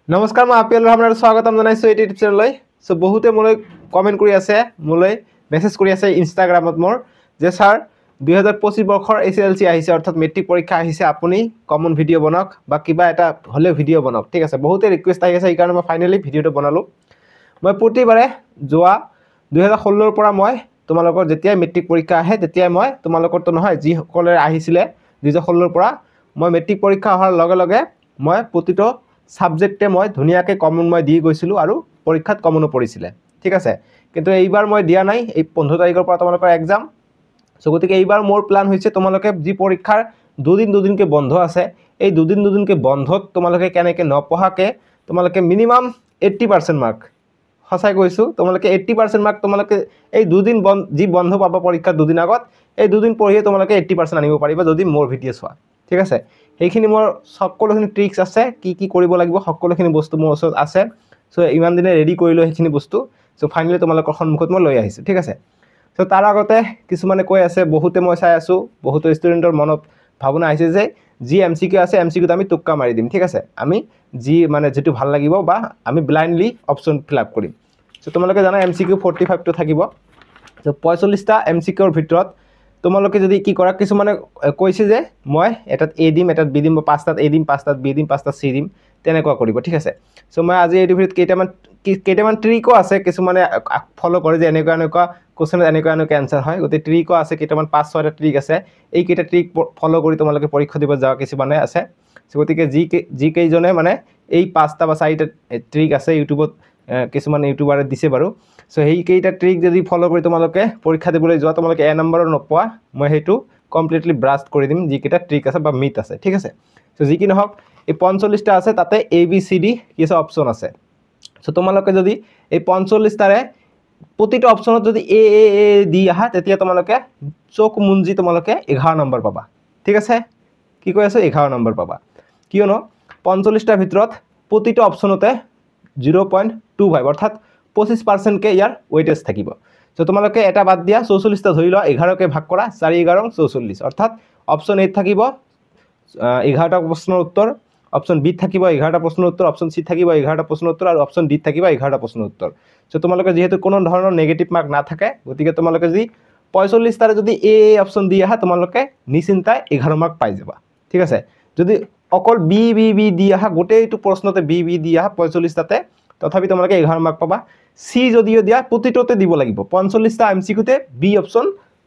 নমস্কাৰ মই আপিল আপোনাৰ স্বাগতম জনাইছো এই ইউটিউব চেনেললৈ সো বহুতে মোলৈ কমেন্ট কৰি আছে মোলৈ মেছেজ কৰি আছে ইনষ্টাগ্ৰামত মোৰ যে স্যাৰ 2025 বৰ্ষৰ এছএলসি আহিছে অৰ্থাৎ মেট্ৰিক পৰীক্ষা আহিছে আপুনি কমন ভিডিও বনাওক বা কিবা এটা হলে ভিডিও বনাওক ঠিক আছে বহুতে ৰিকুৱেষ্ট আহি আছে এই কাৰণে মই ফাইনালি ভিডিওটো বনালো মই প্ৰতিবাৰে যোৱা 2016 ৰ পৰা মই তোমালোকৰ যেতিয়া মেট্ৰিক পৰীক্ষা আহে তেতিয়া মই তোমালোকৰ তো নহয় যি সকলে আহিছিলে 2016 ৰ পৰা মই মেট্ৰিক পৰীক্ষা হোৱাৰ লগে লগে মই প্ৰতিটো সাবজেক্টে মই ধুনিয়াকে কমন মই দি গৈছিলো আৰু পৰীক্ষাত কমনো পৰিছিলে ঠিক আছে কিন্তু এইবাৰ মই দিয়া নাই এই 15 তাৰিখৰ পৰা তোমালোকৰ এক্সাম সো গতিকে এইবাৰ মোৰ প্ল্যান হৈছে তোমালোকে যি পৰীক্ষাৰ দুদিনকে বন্ধ আছে এই দুদিনকে বন্ধত তোমালোকে কেনেকে নপঢ়াকে তোমালোকে মিনিমাম 80% মাৰ্ক হসাই কৈছো তোমালোকে 80% মাৰ্ক তোমালোকে এই দুদিন যি বন্ধ পাবা পৰীক্ষা দুদিন আগত এই দুদিন পঢ়িয়ে তোমালোকে 80% আনিব পাৰিবা যদি মোৰ ভিডিও চোৱা ঠিক আছে এইখিনি মোৰ সকলোখিনি ট্ৰিক্স আছে কি কৰিব লাগিব সকলোখিনি বস্তু মোৰ ওচৰত আছে সো ইমান দিনে ৰেডি কৰিলো এইখিনি বস্তু সো ফাইনালি তোমালোকৰ সন্মুখত মই লৈ আহিছো ঠিক আছে সো তাৰ আগতে কিছুমানে কৈ আছে বহুতে মই চাই আছো বহুত ষ্টুডেন্টৰ মনত ভাবনা আহিছে যে জি এমসিকিউ আছে এমসিকিউত আমি টুক্কা মাৰি দিম ঠিক আছে আমি জি মানে যেটো ভাল লাগিব বা আমি ব্লাইন্ডলি অপচন ফিল আপ কৰিম সো তোমালোকে জানা এমসিকিউ 45 টো থাকিব সো 45 টা এমসিকিউৰ ভিতৰত তোমালোকে যদি কি কৰা কিছুমানে কৈছে যে মই এটাত এ দিম এটাত বি দিম বা পাঁচটাত এ দিম পাঁচটাত বি দিম পাঁচটাত সি দিম তেনেকুৱা কৰিব ঠিক আছে সো মই আজি এই ভিডিওত কেইটামান ট্ৰিকো আছে কিছুমানে ফলো কৰে যে এনেকুৱা কোশ্চেন এনেকুৱা আনসাৰ হয় গতে ট্ৰিকো আছে কেইটামান 5-6টা ট্ৰিক আছে এই কেইটা ট্ৰিক ফলো কৰি তোমালোকে পৰীক্ষা দিব যাওয়া কিছুমানে আছে সো গতিকে জি কেইজনে মানে এই 5টা বা 4টা ট্ৰিক আছে ইউটিউবত কিছুমান ইউটিউবাৰে দিছে বাৰু সো এই কেইটা ট্ৰিক যদি ফলো কৰি তোমালোকে পৰীক্ষা দিবলৈ যোৱা তোমালোকে এ নম্বৰৰ নপোৱা মই হেতু কমপ্লিটলি ব্ৰাস্ট কৰি দিম যি কেইটা ট্ৰিক আছে বা মিথ আছে ঠিক আছে সো যি কি নহওক এই 45 টা আছে তাতে এ বি সি ডি কিছু অপচন আছে সো তোমালোকে যদি এই 45 টাৰে প্ৰতিটো অপচনত যদি এ দি আহা তেতিয়া তোমালোকে চোক মুঞ্জি তোমালোকে 11 নম্বৰ পাবা ঠিক আছে কি কৈ আছে 11 নম্বৰ পাবা কিয়নো 45 টা ভিতৰত প্ৰতিটো অপচনতে 0.25 অৰ্থাৎ 25% কে ইয়াৰ ওয়েটেজ থাকিব সো তোমালোকে এটা বাদ দিয়া 44 টা ধৰি লোৱা 11 কে ভাগ কৰা 4 11 44 অৰ্থাৎ অপচন এ থাকিব 11টা প্ৰশ্নৰ উত্তৰ অপচন বি থাকিব 11টা প্ৰশ্নৰ উত্তৰ অপচন সি থাকিব 11টা প্ৰশ্নৰ উত্তৰ আৰু অপচন ডি থাকিব 11টা প্ৰশ্নৰ উত্তৰ সো তোমালোকে যেহেতু কোনো ধৰণৰ নেগেটিভ মাৰ্ক না থাকে গতিকে তোমালোকে যদি 45 টাৰে যদি এ অপচন দি আহা তোমালোকে নিচিন্তায় 11 মাৰ্ক পাই যাবা ঠিক আছে যদি অকল বি দি আহা গোটেইটো প্ৰশ্নতে বি দি আহা 45 টাতে তথাপি তোমালোকে 11 মাৰ্ক পাবা সি যদিও দিয়া প্ৰতিটোতে দিব লাগিব 45 টা এমসিকিউতে বি অপচন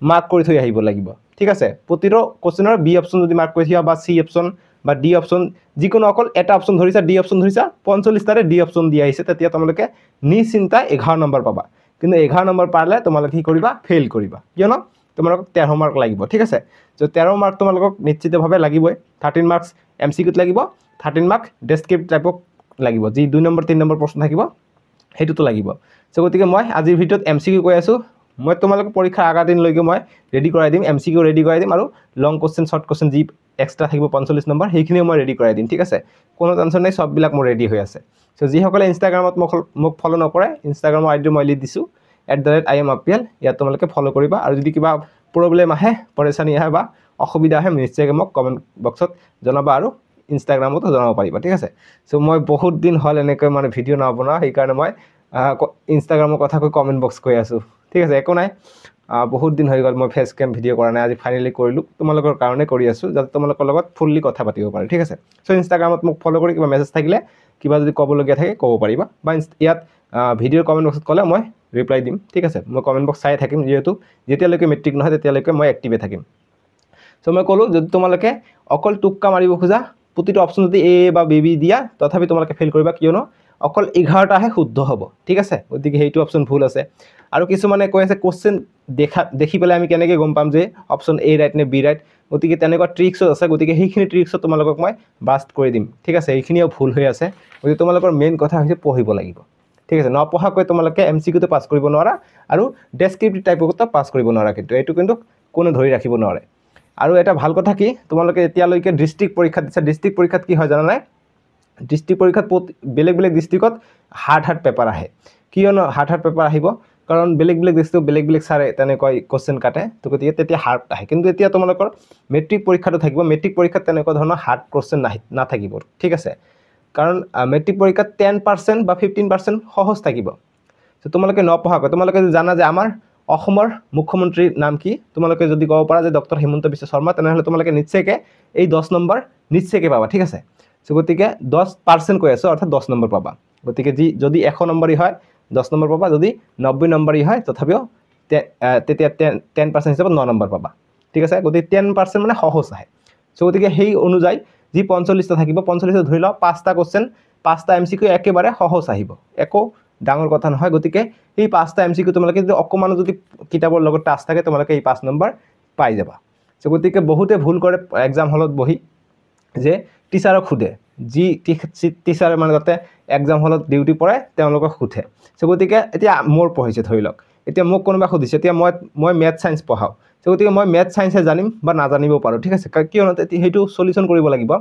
মাৰ্ক কৰি থৈ আহিব লাগিব ঠিক আছে প্ৰতিটো কোশ্চেনৰ বি অপচন যদি মাৰ্ক কৰি থিয়া বা সি অপচন বা ডি অপচন যিকোনো অকল এটা অপচন ধৰিছা ডি অপচন ধৰিছা 45 টাৰে ডি অপচন দি আহিছে তেতিয়া তোমালোকে নিচিন্তায় 11 নম্বৰ পাবা কিন্তু 11 নম্বৰ পালে তোমালোকে কি কৰিবা ফেইল কৰিবা কিয়নো তোমালোকক 13 মাৰ্ক লাগিব ঠিক আছে সো 13 মাৰ্ক তোমালোকক নিশ্চিতভাৱে লাগিবই 13 মাৰ্কস এমসিকিউত লাগিব 13 মাৰ্ক ডেসক্ৰিপটিভ টাইপক লাগিব যি 2 নম্বৰ 3 নম্বৰ প্ৰশ্ন থাকিব হেতুটো লাগিব সো গতিকে মই আজিৰ ভিডিওত এমসিকিউ কৈ আছো মই তোমালোক পৰীক্ষা আগা দিন লৈকে মই ৰেডি কৰাই দিম এমসিকিউ ৰেডি কৰাই দিম আৰু লং কোশ্চেন শৰ্ট কোশ্চেন যি এক্সট্ৰা থাকিব 45 নম্বৰ সেইখিনিও মই ৰেডি কৰাই দিম ঠিক আছে কোনো টেনচন নাই সববিলাক মোৰ ৰেডি হৈ আছে সো যি সকলে ইনষ্টাগ্ৰামত মোক ফলো নকৰে ইনষ্টাগ্ৰামৰ আইডি মই লিখ দিছো @iamapl ইয়াত তোমালোকে ফলো কৰিবা আৰু যদি কিবা প্ৰবলেম আহে পৰেশানি আহে বা অসুবিধা আহে নিশ্চয়কৈ মোক কমেন্ট বক্সত জনাবা আৰু ইনষ্টাগ্ৰামতো জনাব পাৰিবা ঠিক আছে সো মই বহুত দিন হল এনেকৈ মানে ভিডিও না বনোৱা সেই কাৰণে মই ইনষ্টাগ্ৰামৰ কথা কৈ কমেন্ট বক্স কৈ আছো ঠিক আছে একো নাই বহুত দিন হৈ গল মই ফেস ক্যাম ভিডিও কৰা নাই আজি ফাইনালি কৰিলো তোমালোকৰ কাৰণে কৰি আছো যাতে তোমালোকৰ লগত ফুললি কথা পাতিব পাৰো ঠিক আছে সো ইনষ্টাগ্ৰামত মোক ফলো কৰি কিবা মেছেজ থাকিলে কিবা যদি ক'বলগীয়া থাকে ক'ব পাৰিবা বা ইয়াত ভিডিওৰ কমেন্ট বক্সত ক'লে মই ৰিপ্লাই দিম ঠিক আছে মই কমেন্ট বক্স চাই থাকিম যেহেতু যেতিয়ালৈকে মেট্ৰিক নহয় তেতিয়ালৈকে মই এক্টিভে থাকিম সো মই ক'লো যদি তোমালোকে অকল টুক্কা মাৰিব খোজা প্ৰতিটো অপচন যদি এ বা বি দিয়া তথাপি তোমালোকে ফেল কৰিবা কিয়নো অকল 11টাহে শুদ্ধ হ'ব ঠিক আছে গতিকে হেইটো অপচন ভুল আছে আৰু কিছুমানে কৈ আছে কোশ্চেন দেখি পেলাই আমি কেনেকৈ গম পাম যে অপচন এ ৰাইট নে বি ৰাইট গতিকে তেনেকুৱা ট্ৰিক্স আছে গতিকে সেইখিনি ট্ৰিক্স তোমালোকক মই বাস্ট কৰি দিম ঠিক আছে এইখিনিও ভুল হৈ আছে গতিকে তোমালোকৰ মেইন কথা হৈছে পঢ়িব লাগিব ঠিক আছে নপঢ়াকৈ তোমালোকে এমসিকিউতে পাস কৰিব নোৱাৰা আৰু ডেসক্ৰিপটিভ টাইপতো পাস কৰিব নোৱাৰা কিন্তু এইটো কিন্তু কোনো ধৰি ৰাখিব নোৱাৰে আৰু এটা ভাল কথা কি তোমালোকে এতিয়ালৈকে ডিস্ট্ৰিক্ট পৰীক্ষা দিছা ডিস্ট্ৰিক্ট পৰীক্ষাত কি হয় জানা নাই ডিস্ট্ৰিক্ট পৰীক্ষাত বেলেগ ডিস্ট্ৰিক্টত হাৰ্ড পেপাৰ আহে কিয়নো হাৰ্ড পেপাৰ আহিব কাৰণ বেলেগ ডিস্ট্ৰিক্ট বেলেগ সাৰে তেনেকৈ কোশ্চেন কাটে তো গতিকে তেতিয়া হাৰ্ড আহে কিন্তু এতিয়া তোমালোকৰ মেট্ৰিক পৰীক্ষাটো থাকিব মেট্ৰিক পৰীক্ষাত তেনেকুৱা ধৰণৰ হাৰ্ড কোশ্চেন নাথাকিব ঠিক আছে কাৰণ মেট্ৰিক পৰীক্ষাত 10% বা 15% সহজ থাকিব। তো তোমালোকে নপঢ়াকৈ তোমালোকে জানা যে আমাৰ অসমৰ মুখ্যমন্ত্ৰীৰ নাম কি, তোমালোকে যদি ক'ব পাৰা যে ডক্টৰ হিমন্ত বিশ্ব শৰ্মা, তেনেহ'লে তোমালোকে নিশ্চয়কৈ এই 10 নম্বৰ নিশ্চয়কৈ পাবা, ঠিক আছে। সো গতিকে 10% কৈ আছোঁ, অৰ্থাৎ 10 নম্বৰ পাবা। গতিকে যদি 100 নম্বৰী হয় 10 নম্বৰ পাবা, যদি 90 নম্বৰী হয় তথাপিও তেতিয়া 10% হিচাপত 9 নম্বৰ পাবা, ঠিক আছে। গতিকে 10% মানে সহজ আহে। সো গতিকে সেই অনুযায়ী যি 45টা থাকিব, 45টা ধৰি লওক 5টা কুৱেশ্যন, 5টা MCQ একেবাৰে সহজ আহিব, একো ডাঙৰ কথা নহয়। গতিকে এই 5টা MCQ তোমালোকে যদি অকণমান যদি কিতাপৰ লগত টাচ থাকে, তোমালোকে এই 5 নম্বৰ পাই যাবা। সো গতিকে বহুতে ভুল কৰে এক্সাম হলত বহি, যে টিচাৰক সোধে, যি টিচাৰে মানে তাতে এক্সাম হলত ডিউটি পৰে তেওঁলোকক সোধে। সো গতিকে এতিয়া মোৰ পঢ়িছে ধৰি লওক, এতিয়া মোক কোনোবা সুধিছে, এতিয়া মই মেথ ছায়েন্স পঢ়াওঁ, সো গতিকে মই মেথ ছায়েন্সে জানিম বা নাজানিব পাৰোঁ, ঠিক আছে, কিয়নো সেইটো চলিউশ্যন কৰিব লাগিব।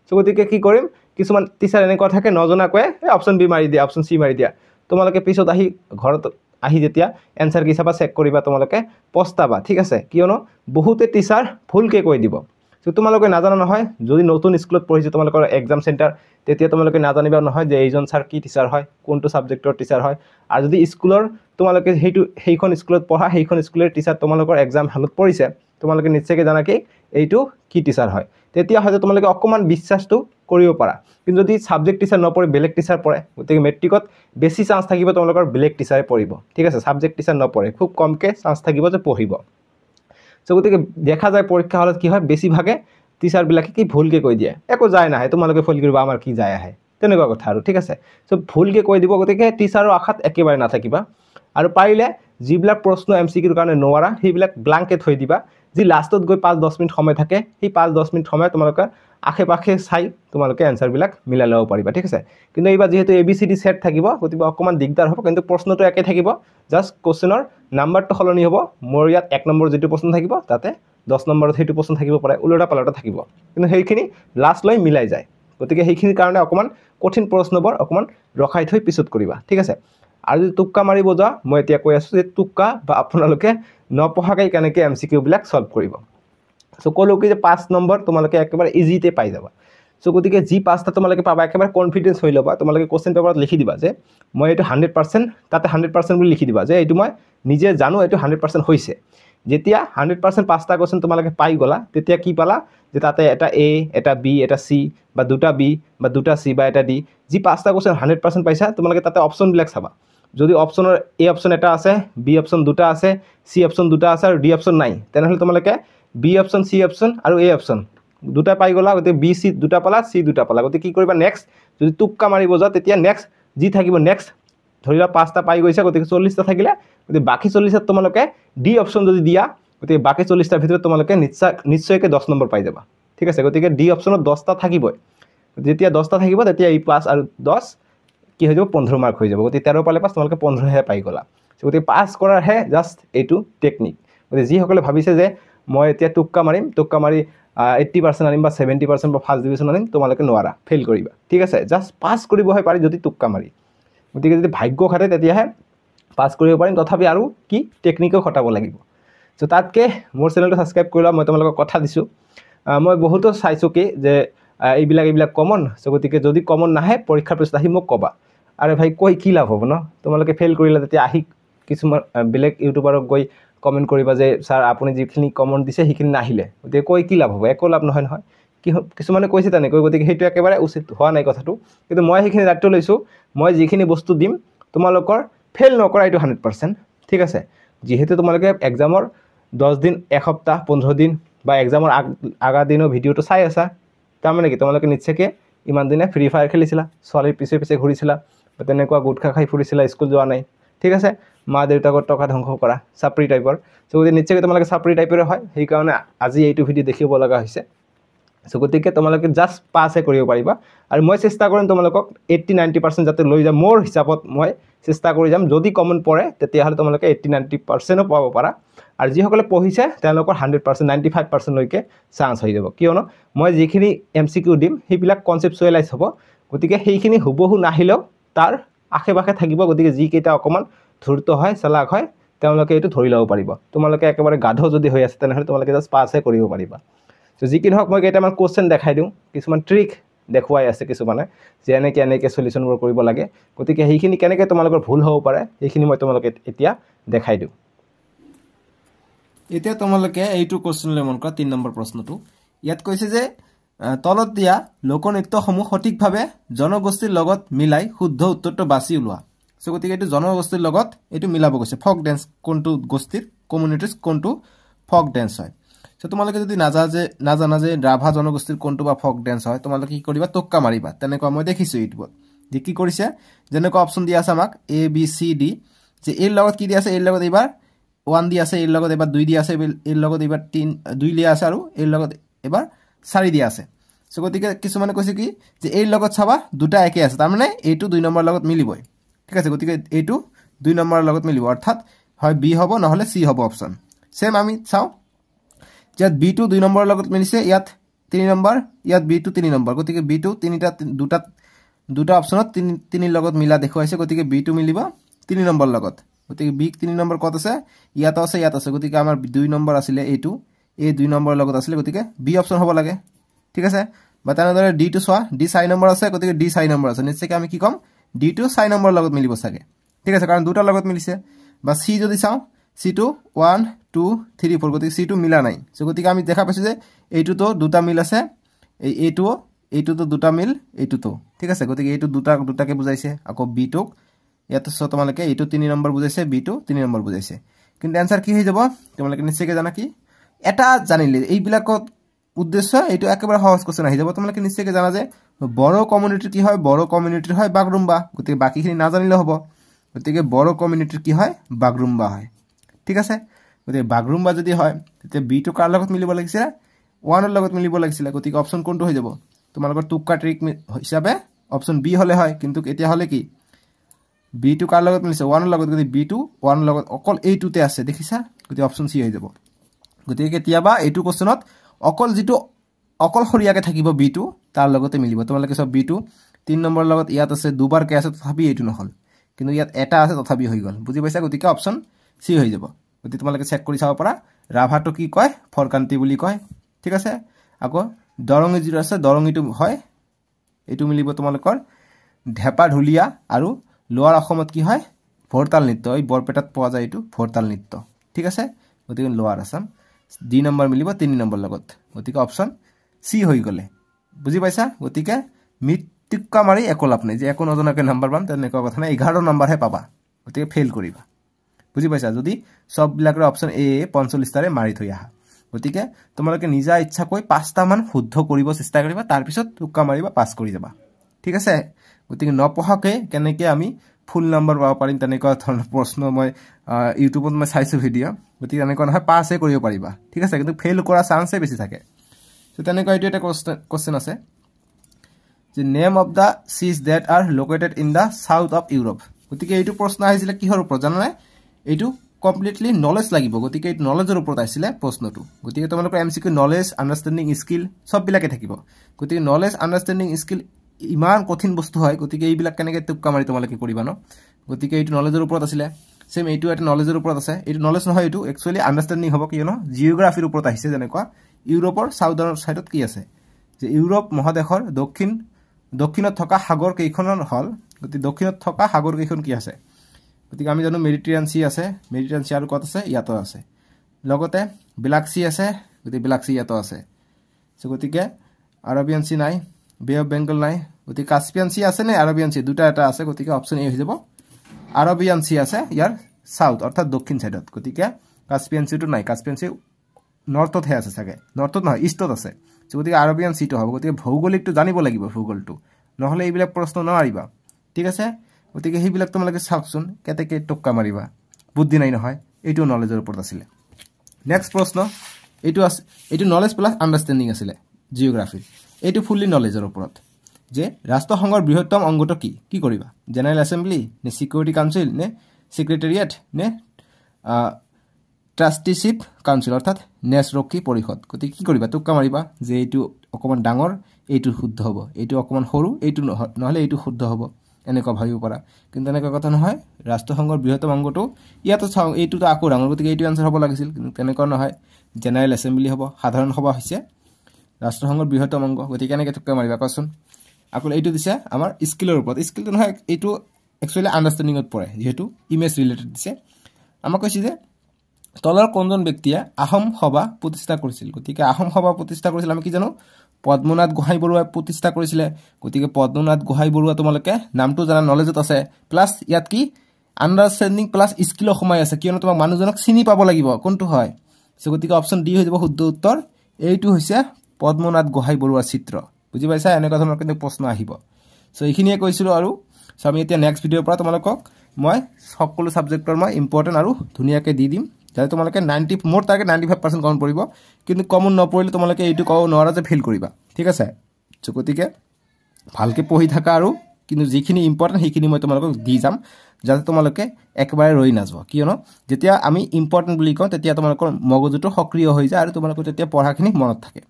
সো গতিকে কি কৰিম, কিছুমান টিচাৰ এনেকুৱা থাকে নজনাকৈ অপশ্যন বি মাৰি দিয়া, অপশ্যন চি মাৰি দিয়া, তোমালোকে পিছত আহি ঘৰত আহি যেতিয়া এনচাৰ কি চাবা চেক কৰিবা, তোমালোকে পস্তাবা, ঠিক আছে। কিয়নো বহুতে টিচাৰ ভুলকৈ কৈ দিব। সো তোমালোকে নাজানা নহয়, যদি নতুন স্কুলত পঢ়িছে তোমালোকৰ এক্সাম চেণ্টাৰ, তেতিয়া তোমালোকে নাজানিবা নহয় যে এইজন ছাৰ কি টিচাৰ হয়, কোনটো ছাবজেক্টৰ টিচাৰ হয়। আৰু যদি স্কুলৰ তোমালোকে সেইখন স্কুলত পঢ়া, সেইখন স্কুলৰ টিচাৰ তোমালোকৰ এক্সাম হলত পৰিছে, তোমালোকে নিশ্চয়কৈ জানা কি এইটো কি টিচাৰ হয়, তেতিয়া হয়তো তোমালোকে অকণমান বিশ্বাসটো কৰিব পাৰা। কিন্তু যদি ছাবজেক্ট টিচাৰ নপৰে, বেলেগ টিচাৰ পৰে, গতিকে মেট্ৰিকত বেছি চান্স থাকিব তোমালোকৰ বেলেগ টিচাৰে পঢ়িব, ঠিক আছে। ছাবজেক্ট টিচাৰ নপৰে, খুব কমকৈ চান্স থাকিব যে পঢ়িব। সো গতিকে দেখা যায় পৰীক্ষা হলত কি হয়, বেছিভাগে টিচাৰবিলাকে কি ভুলকৈ কৈ দিয়ে, একো যায় নাহে, তোমালোকে ফেইল কৰিব, আমাৰ কি যায় আহে, তেনেকুৱা কথা আৰু, ঠিক আছে। সো ভুলকৈ কৈ দিব, গতিকে টিচাৰৰ আশাত একেবাৰে নাথাকিবা। আৰু পাৰিলে যিবিলাক প্ৰশ্ন MCQৰ কাৰণে নোৱাৰা সেইবিলাক ব্লাংকে থৈ দিবা, যি লাষ্টত গৈ 5-10 মিনিট সময় থাকে, সেই 5-10 মিনিট সময় তোমালোকে আশে পাশে চাই তোমালোকে এনচাৰবিলাক মিলাই ল'ব পাৰিবা, ঠিক আছে। কিন্তু এইবাৰ যিহেতু ABCD সেট থাকিব, গতিকে অকণমান দিগদাৰ হ'ব, কিন্তু প্ৰশ্নটো একে থাকিব, জাষ্ট কুৱেশ্যনৰ নাম্বাৰটো সলনি হ'ব। মোৰ ইয়াত 1 নম্বৰ যিটো প্ৰশ্ন থাকিব, তাতে 10 নম্বৰত সেইটো প্ৰশ্ন থাকিব পাৰে, ওলোটা পালোটা থাকিব, কিন্তু সেইখিনি লাষ্ট লৈ মিলাই যায়। গতিকে সেইখিনিৰ কাৰণে অকণমান কঠিন প্ৰশ্নবোৰ অকণমান ৰখাই থৈ পিছত কৰিবা, ঠিক আছে। আৰু যদি টোক্কা মাৰিব যোৱা, মই এতিয়া কৈ আছোঁ যে টোক্কা বা আপোনালোকে নপঢ়াকৈ কেনেকৈ MCQবিলাক ছল্ভ কৰিব। সো ক'লোঁ কি যে 5 নম্বৰ তোমালোকে একেবাৰে ইজিতে পাই যাবা। সো গতিকে যি 5টা তোমালোকে পাবা, একেবাৰে কনফিডেঞ্চ হৈ ল'বা, তোমালোকে কুৱেশ্যন পেপাৰত লিখি দিবা যে মই এইটো 100%, তাতে 100% বুলি লিখি দিবা যে এইটো মই নিজে জানো, এইটো 100% হৈছে। যেতিয়া 100% 5টা কুৱেশ্যন তোমালোকে পাই গ'লা, তেতিয়া কি পালা যে তাতে এটা A, এটা B, এটা C, বা 2টা B বা 2টা C বা এটা D, যি 5টা কুৱেশ্যন 100% পাইছা, তোমালোকে তাতে অপশ্যনবিলাক চাবা। যদি অপশ্যনৰ A অপশ্যন এটা আছে, B অপশ্যন 2টা আছে, C অপশ্যন 2টা আছে আৰু D অপশ্যন নাই, তেনেহ'লে তোমালোকে B অপশ্যন, C অপশ্যন আৰু A অপশ্যন 2টা পাই গ'লা, গতিকে B, C 2টা পালা, C 2টা পালা। গতিকে কি কৰিবা, নেক্সট যদি টোক্কা মাৰিব যোৱা, তেতিয়া নেক্সট যি থাকিব, নেক্সট ধৰি লোৱা 5টা পাই গৈছে, গতিকে 40টা থাকিলে, গতিকে বাকী 40টাত তোমালোকে D অপশ্যন যদি দিয়া, গতিকে বাকী 40টাৰ ভিতৰত তোমালোকে নিশ্চয়কৈ 10 নম্বৰ পাই যাবা, ঠিক আছে। গতিকে D অপশ্যনত 10টা থাকিবই, যেতিয়া 10টা থাকিব তেতিয়া এই 5 আৰু 10 কি হৈ যাব, 15 মাৰ্ক হৈ যাব। গতিকে 13 পালে 5, তোমালোকে 15হে পাই গ'লা। গতিকে পাছ কৰাৰহে জাষ্ট এইটো টেকনিক। গতিকে যিসকলে ভাবিছে যে মই এতিয়া টোক্কা মাৰি 80% আনিম বা 70% বা ফাৰ্ষ্ট ডিভিজন আনিম, তোমালোকে নোৱাৰা, ফেইল কৰিবা, ঠিক আছে। জাষ্ট পাছ কৰিবহে পাৰি যদি টোক্কা মাৰি। গতিকে যদি ভাগ্য খাটে তেতিয়াহে পাছ কৰিব পাৰিম, তথাপি আৰু কি টেকনিকো খটাব লাগিব। সো তাতকৈ মোৰ চেনেলটো ছাবস্ক্ৰাইব কৰি লোৱা, মই তোমালোকক কথা দিছোঁ। মই বহুতো চাইছোঁ কি যে এইবিলাক কমন, সো গতিকে যদি কমন নাহে পৰীক্ষাৰ পিছত আহি মোক ক'বা। আৰে ভাই কৈ কি লাভ হ'ব ন, তোমালোকে ফেইল কৰিলে তেতিয়া আহি কিছুমান বেলেগ ইউটিউবাৰক গৈ কমেণ্ট কৰিবা যে ছাৰ আপুনি যিখিনি কমন দিছে সেইখিনি নাহিলে, গতিকে কৈ কি লাভ হ'ব, একো লাভ নহয় নহয়। কিছুমানে কৈছে তেনেকৈ, গতিকে সেইটো একেবাৰে উচিত হোৱা নাই কথাটো। কিন্তু মই সেইখিনি দায়িত্ব লৈছোঁ, মই যিখিনি বস্তু দিম তোমালোকৰ ফেইল নকৰা, এইটো 100%, ঠিক আছে। যিহেতু তোমালোকে এক্সামৰ 10 দিন, এসপ্তাহ, 15 দিন বা এক্সামৰ আগা দিনৰ ভিডিঅ'টো চাই আছা, তাৰমানে কি তোমালোকে নিশ্চয়কৈ ইমান দিনে ফ্ৰী ফায়াৰ খেলিছিলা, ছোৱালীৰ পিছে পিছে ঘূৰিছিলা, বা তেনেকুৱা গুটখা খাই ফুৰিছিলা, স্কুল যোৱা নাই, ঠিক আছে। মা দেউতাকৰ টকা ধ্বংস কৰা, চাপৰি টাইপৰ। সো গতিকে নিশ্চয়কৈ তোমালোকে চাপৰি টাইপৰে হয়, সেইকাৰণে আজি এইটো ভিডিঅ' দেখিব লগা হৈছে। সো গতিকে তোমালোকে জাষ্ট পাছহে কৰিব পাৰিবা। আৰু মই চেষ্টা কৰিম তোমালোকক 80-90% যাতে লৈ যাম, মোৰ হিচাপত মই চেষ্টা কৰি যাম। যদি কমন পৰে তেতিয়াহ'লে তোমালোকে 80-90%ও পাব পাৰা। আৰু যিসকলে পঢ়িছে তেওঁলোকৰ 100%, 95%লৈকে চান্স হৈ যাব। কিয়নো মই যিখিনি MCQ দিম সেইবিলাক কনচেপচুৱেলাইজ হ'ব, গতিকে সেইখিনি হুবহু নাহিলেও তাৰ আশে পাশে থাকিব। গতিকে যিকেইটা অকণমান ধূৰ্ত হয়, চালাক হয়, তেওঁলোকে এইটো ধৰি ল'ব পাৰিব। তোমালোকে একেবাৰে গাধ যদি হৈ আছে তেনেহ'লে তোমালোকে জাষ্ট পাছহে কৰিব পাৰিবা। তো যি কি নহওক, মই কেইটামান কুৱেশ্যন দেখাই দিওঁ, কিছুমান ট্ৰিক দেখুৱাই আছে কিছুমানে যে এনেকৈ সলিউশনবোৰ কৰিব লাগে গতিকে সেইখিনি কেনেকৈ তোমালোকৰ ভুল হ'ব পাৰে সেইখিনি মই তোমালোকে এতিয়া দেখাই দিওঁ এতিয়া তোমালোকে এইটো কোৱেশ্চনলৈ মন কৰা 3 নম্বৰ প্ৰশ্নটো ইয়াত কৈছে যে তলত দিয়া লোকনৃত্যসমূহ সঠিকভাৱে জনগোষ্ঠীৰ লগত মিলাই শুদ্ধ উত্তৰটো বাছি উলোৱা সো গতিকে এইটো জনগোষ্ঠীৰ লগত এইটো মিলাব গৈছে ফক ড্যান্স কোনটো গোষ্ঠীৰ কমিউনিটিজ কোনটো ফক ড্যান্স হয় সো তোমালোকে যদি নাজানা যে ৰাভা জনগোষ্ঠীৰ কোনটো বা ফক ড্যান্স হয় তোমালোকে কি কৰিবা টক্কা মাৰিবা তেনেকুৱা মই দেখিছো ইউটিউবত যে কি কৰিছে যেনেকৈ অপচন দিয়া আছে আমাক এ বি সি ডি যে এৰ লগত কি দিয়া আছে এৰ লগত এবাৰ 1 দিয়া আছে এৰ লগত এবাৰ 2 দিয়া আছে এৰ লগত এবাৰ 3 2 দিয়া আছে আৰু এৰ লগত এবাৰ 4 দিয়া আছে সো গতিকে কিছুমানে কৈছে কি যে এৰ লগত চাবা দুটা একে আছে তাৰ মানে এইটো 2 নম্বৰ লগত মিলিবই ঠিক আছে গতিকে এইটো 2 নম্বৰৰ লগত মিলিব অৰ্থাৎ হয় বি হ'ব নহলে সি হ'ব অপচন সেম আমি চাও ইয়াত বি টু 2 নম্বৰৰ লগত মিলিছে ইয়াত 3 নম্বৰ ইয়াত বি টু 3 নম্বৰ গতিকে বি টু দুটা অপচনত 3 লগত মিলা দেখুৱাইছে গতিকে বি টু মিলিব 3 নম্বৰ লগত গতিকে বি 3 নম্বৰ কত আছে ইয়াত আছে গতিকে আমাৰ 2 নম্বৰ আছিল এইটো এই 2 নম্বৰ লগত আছিল গতিকে বি অপচন হ'ব লাগে ঠিক আছে বা তেনেদৰে ডি টু সোৱা ডি 4 নম্বৰ আছে গতিকে ডি 4 নম্বৰ আছে নিশ্চয়কৈ আমি কি কম ডি টু 4 নম্বৰ লগত মিলিব থাকে ঠিক আছে কাৰণ দুটা লগত মিলিছে বা সি যদি চাও সি টু 1 2 3 4 গতিকে সি টু মিলা নাই সো গতিকে আমি দেখা পাইছো যে এইটো তো দুটা মিল আছে এইটো তো দুটা মিল এইটো তো ঠিক আছে গতিকে এইটো দুটাকে বুজাইছে আকৌ বি টুক ইয়াত সো তোমালোকে এইটো 3 নম্বৰ বুজাইছে বি টু 3 নম্বৰ বুজাইছে কিন্তু आंसर কি হৈ যাব তোমালোকে নিশ্চয়কৈ জানা কি এটা জানিলে এইবিলাকত উদ্দেশ্য এইটো একেবাৰে সহজ কোশ্চেন আহি যাব তোমালোকে নিশ্চয়কৈ জানা যে বড় কমিউনিটি কি হয় বড় কমিউনিটিৰ হয় বাগৰুম্বা গতিকে বাকিখিনি না জানিলে হ'ব গতিকে বড় কমিউনিটিৰ কি হয় বাগৰুম্বা হয় ঠিক আছে গতিকে বাগৰুম্বা যদি হয় তেতিয়া বি টু কাৰ লগত মিলিব লাগিছিল 1 ৰ লগত মিলিব লাগিছিল গতিকে অপচন কোনটো হৈ যাব তোমালোকৰ টুকা ট্ৰিক হিচাপে অপচন বি হলে হয় কিন্তু এতিয়া হলে কি বি টু কাৰ লগত মিলিছে 1 ৰ লগত গতিকে বি টু 1 ৰ লগত অকল এইটোতে আছে দেখিছা গতিকে অপচন সি হৈ যাব গতিকে কেতিয়াবা এইটো কোশ্চেনত অকল যেটো অকল খৰিয়াকে থাকিব বি টু তাৰ লগতে মিলিব তোমালোকে সব বি টু 3 নম্বৰ লগত ইয়াত আছে দুবাৰ কে আছে তথাপি এইটো নহল কিন্তু ইয়াত এটা আছে তথাপি হৈ গল বুজি পাইছা গতিকে অপচন সি হৈ যাব গতিকে তোমালোকে চেক কৰি চাব পাৰা ৰাভাটো কি কয় ফৰকান্তি বুলি কয় ঠিক আছে আকৌ দৰঙি যিটো আছে দৰঙিটো হয় এইটো মিলিব তোমালোকৰ ঢেপা ঢুলিয়া আৰু লোৱাৰ অসমত কি হয় ভৰতাল নৃত্য এই বৰপেটাত পোৱা যায় এইটো ভৰতাল নৃত্য ঠিক আছে গতিকে লোৱাৰ আসাম ডি নম্বৰ মিলিব 3 নম্বৰ লগত গতিকে অপচন সি হৈ গলে বুজি পাইছা গতিকে মিট্টিকা মাৰি একো লাভ নাই যে একো নজনাকে নম্বৰ পাম তেনেকুৱা কথা নাই 11 নম্বৰহে পাবা গতিকে ফেল কৰিবা বুজি পাইছা যদি সব বিলাকৰ অপচন এ 45 টাৰে মাৰি থৈ আহা গতিকে তোমালোকে নিজা ইচ্ছা কৈ 5টা মান শুদ্ধ কৰিব চেষ্টা কৰিবা তাৰ পিছত টুকা মাৰিবা পাস কৰি যাবা ঠিক আছে গতিকে নপঢ়াকে কেনেকৈ আমি ফুল নম্বৰ পাব পাৰিম তেনেকুৱা ধৰণৰ প্ৰশ্ন মই ইউটিউবত মই চাইছো ভিডিও গতিকে এনেকুৱা নহয় পাসে কৰিব পাৰিবা ঠিক আছে কিন্তু ফেল কৰা চান্সে বেছি থাকে সো তেনেকুৱা এইটো এটা কোশ্চেন আছে যে name of the seas that are located in the south of Europe গতিকে এইটো প্ৰশ্ন আহিছিল কিহৰ ওপৰত জানানে এইটো কমপ্লিটলি নলেজ লাগিব গতিকে এই নলেজৰ ওপৰত আহিছিল প্ৰশ্নটো গতিকে তোমালোকৰ এমসিকিউ নলেজ আন্ডাৰষ্টেণ্ডিং স্কিল সব বিলাকে থাকিব গতিকে নলেজ আন্ডাৰষ্টেণ্ডিং স্কিল ইমান কঠিন বস্তু হয় গতিকে এইবিলাক কেনেকৈ টুকা মাৰি তোমালোকে কৰিবা ন গতিকে এইটো নলেজৰ ওপৰত আছিল সেম এইটো এটা নলেজৰ ওপৰত আছে এইটো নলেজ নহয় এইটো একচুয়ালি আন্ডাৰষ্টেণ্ডিং হ'ব কিয়নো জিওগ্ৰাফিৰ ওপৰত আহিছে যেনেকুৱা ইউৰোপৰ সাউদাৰ্ণ সাইডত কি আছে যে ইউৰোপ মহাদেশৰ দক্ষিণত থকা সাগৰ কেইখনৰ হল গতি দক্ষিণত থকা সাগৰ কেইখন কি আছে গতিকে আমি জানো মেডিটেৰিয়ান সি আছে মেডিটেৰিয়ান সি আৰু কত আছে ইয়াতো আছে লগতে ব্ল্যাক সি আছে গতি ব্ল্যাক সি ইয়াতো আছে সো গতিকে আৰবিয়ান সি নাই বে অফ বেংগল নাই গতি কাস্পিয়ান সি আছে নে আৰবিয়ান সি দুটা এটা আছে গতিকে অপচন এ হৈ যাব আৰবিয়ান সি আছে ইয়াৰ সাউথ অৰ্থাৎ দক্ষিণ সাইডত গতিকে কাস্পিয়ান সিটো নাই কাস্পিয়ান সি নৰ্থত হে আছে থাকে নৰ্থত নহয় ইষ্টত আছে গতিকে আৰবিয়ান সিটো হ'ব গতিকে ভৌগোলিকটো জানিব লাগিব ভূগোলটো নহলে এইবিলাক প্ৰশ্ন নোৱাৰিবা ঠিক আছে গতিকে সেইবিলাক তোমালোকে চাওকচোন কেতেকে টক্কা মাৰিবা বুদ্ধি নাই নহয় এইটো নলেজৰ ওপৰত আছিল নেক্সট প্ৰশ্ন এইটো নলেজ প্লাস আন্ডাৰষ্টেণ্ডিং আছিল জিওগ্ৰাফি এইটো ফুললি নলেজৰ ওপৰত যে ৰাষ্ট্ৰসংঘৰ বৃহত্তম অংগটো কি কৰিবা জেনাৰেল এছেম্বলি নে সিকিউৰিটি কাউন্সিল নে সেক্ৰেটাৰিয়েট নে ট্ৰাষ্টিশিপ কাউন্সিল অৰ্থাৎ নেছৰক্ষী পৰিষদ গতিকে কি কৰিবা টুকা মাৰিবা যে এইটো অকমান ডাঙৰ এইটো শুদ্ধ হ'ব এইটো অকমান সৰু এইটো নহলে এইটো শুদ্ধ হ'ব এনেকুৱা ভাবিব পাৰা কিন্তু এনেকুৱা কথা নহয় ৰাষ্ট্ৰসংঘৰ বৃহত্তম অংগটো ইয়াতো চাও এইটোটো আকো ডাঙৰ গতিকে এইটো আনসাৰ হ'ব লাগিছিল কিন্তু তেনেকুৱা নহয় জেনাৰেল এছেম্বলি হ'ব সাধাৰণ সভা হৈছে ৰাষ্ট্ৰসংঘৰ বৃহত্তম অংগ গতিকে এনেকৈ ঠুক্কা মাৰিবা কোৱাচোন আকৌ এইটো দিছে আমাৰ স্কিলৰ ওপৰত স্কিলটো নহয় এইটো একচুৱেলি আণ্ডাৰষ্টেণ্ডিঙত পৰে যিহেতু ইমেজ ৰিলেটেড দিছে আমাক কৈছে যে তলৰ কোনজন ব্যক্তিয়ে আহোম সভা প্ৰতিষ্ঠা কৰিছিল গতিকে আহোম সভা প্ৰতিষ্ঠা কৰিছিল আমি কি জানো পদ্মনাথ গোহাঁই বৰুৱাই প্ৰতিষ্ঠা কৰিছিলে গতিকে পদ্মনাথ গোহাঁই বৰুৱা তোমালোকে নামটো জানা নলেজত আছে প্লাছ ইয়াত কি আণ্ডাৰষ্টেণ্ডিং প্লাছ স্কিলৰ সময় আছে কিয়নো তোমাক মানুহজনক চিনি পাব লাগিব কোনটো হয় সো গতিকে অপচন ডি হৈ যাব শুদ্ধ উত্তৰ এইটো হৈছে পদ্মনাথ গোহাঁই বৰুৱাৰ চিত্ৰ বুজি পাইছা এনেকুৱা ধৰণৰ কিন্তু প্ৰশ্ন আহিব সো এইখিনিয়ে কৈছিলো আৰু সো আমি এতিয়া নেক্সট ভিডিঅ'ৰ পৰা তোমালোকক মই সকলো সাবজেক্টৰ মই ইম্পৰ্টেন্ট আৰু ধুনিয়াকে দি দিম যাতে তোমালোকে 90 মোৰ টাৰ্গেট 95% কমন পৰিব কিন্তু কমন নপৰিলে তোমালোকে এইটো কও নোৱাৰা যে ফেল কৰিবা ঠিক আছে সো গতিকে ভালকে পঢ়ি থাকা আৰু কিন্তু যিখিনি ইম্পৰ্টেন্ট সেইখিনি মই তোমালোকক দি যাম যাতে তোমালোকে একবাৰে ৰৈ নাযাব কিয়নো যেতিয়া আমি ইম্পৰ্টেন্ট বুলি কওঁ তেতিয়া তোমালোকৰ মগজুটো সক্ৰিয় হৈ যায় আৰু তোমালোকৰ তেতিয়া পঢ়াখিনি মনত থাকে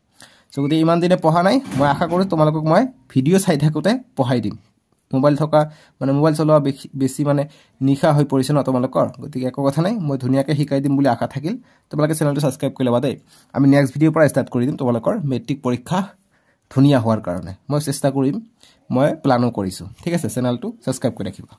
সো গতিকে ইমান দিনে পঢ়া নাই মই আশা কৰোঁ তোমালোকক মই ভিডিঅ' চাই থাকোতে পঢ়াই দিম মোবাইল থকা মানে মোবাইল চলোৱা বেছি মানে নিখা হৈ পৰিছে ন তোমালোকৰ গতিকে একো কথা নাই মই ধুনিয়াকে শিকাই দিম বুলি আশা থাকিল তোমালোকে চেনেলটো সাবস্ক্ৰাইব কৰি লবা দেই আমি নেক্সট ভিডিঅ'ৰ পৰা ষ্টাৰ্ট কৰি দিম তোমালোকৰ মেট্ৰিক পৰীক্ষা ধুনিয়া হোৱাৰ কাৰণে মই চেষ্টা কৰিম মই প্লানো কৰিছো ঠিক আছে চেনেলটো সাবস্ক্ৰাইব কৰি ৰাখিবা